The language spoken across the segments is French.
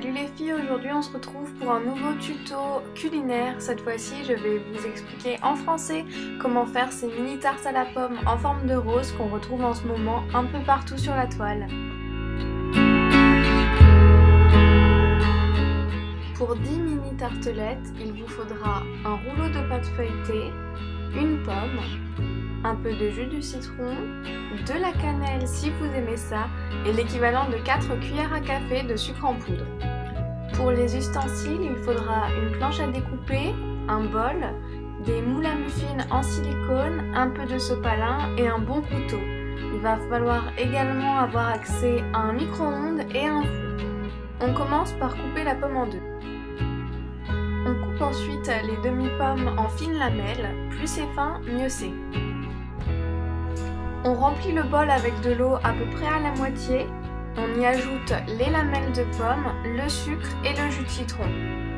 Salut les filles, aujourd'hui on se retrouve pour un nouveau tuto culinaire. Cette fois-ci je vais vous expliquer en français comment faire ces mini tartes à la pomme en forme de rose qu'on retrouve en ce moment un peu partout sur la toile. Pour 10 mini tartelettes, il vous faudra un rouleau de pâte feuilletée, une pomme, un peu de jus de citron, de la cannelle si vous aimez ça et l'équivalent de 4 cuillères à café de sucre en poudre. Pour les ustensiles, il faudra une planche à découper, un bol, des moules à muffins en silicone, un peu de sopalin et un bon couteau. Il va falloir également avoir accès à un micro-ondes et un four. On commence par couper la pomme en deux. On coupe ensuite les demi-pommes en fines lamelles, plus c'est fin, mieux c'est. On remplit le bol avec de l'eau à peu près à la moitié. On y ajoute les lamelles de pommes, le sucre et le jus de citron.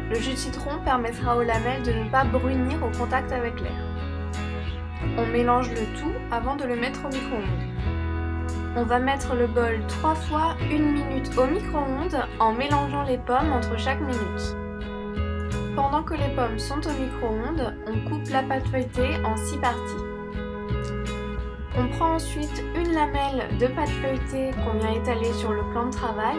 Le jus de citron permettra aux lamelles de ne pas brunir au contact avec l'air. On mélange le tout avant de le mettre au micro-ondes. On va mettre le bol 3 fois 1 minute au micro-ondes en mélangeant les pommes entre chaque minute. Pendant que les pommes sont au micro-ondes, on coupe la pâte feuilletée en 6 parties. On prend ensuite une lamelle de pâte feuilletée qu'on vient étaler sur le plan de travail.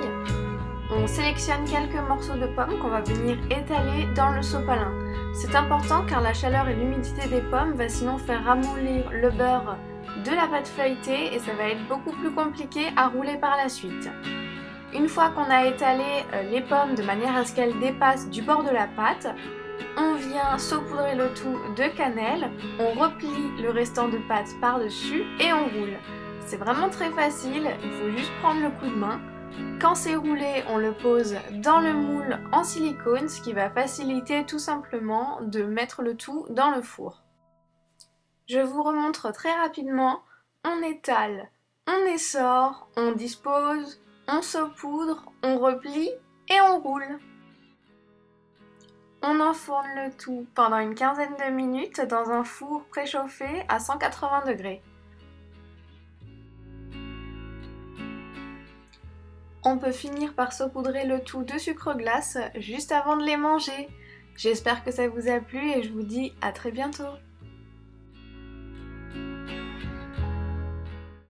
On sélectionne quelques morceaux de pommes qu'on va venir étaler dans le sopalin. C'est important car la chaleur et l'humidité des pommes va sinon faire ramollir le beurre de la pâte feuilletée et ça va être beaucoup plus compliqué à rouler par la suite. Une fois qu'on a étalé les pommes de manière à ce qu'elles dépassent du bord de la pâte, on vient saupoudrer le tout de cannelle, on replie le restant de pâte par-dessus et on roule. C'est vraiment très facile, il faut juste prendre le coup de main. Quand c'est roulé, on le pose dans le moule en silicone, ce qui va faciliter tout simplement de mettre le tout dans le four. Je vous remontre très rapidement, on étale, on essore, on dispose, on saupoudre, on replie et on roule. On enfourne le tout pendant une quinzaine de minutes dans un four préchauffé à 180 degrés. On peut finir par saupoudrer le tout de sucre glace juste avant de les manger. J'espère que ça vous a plu et je vous dis à très bientôt.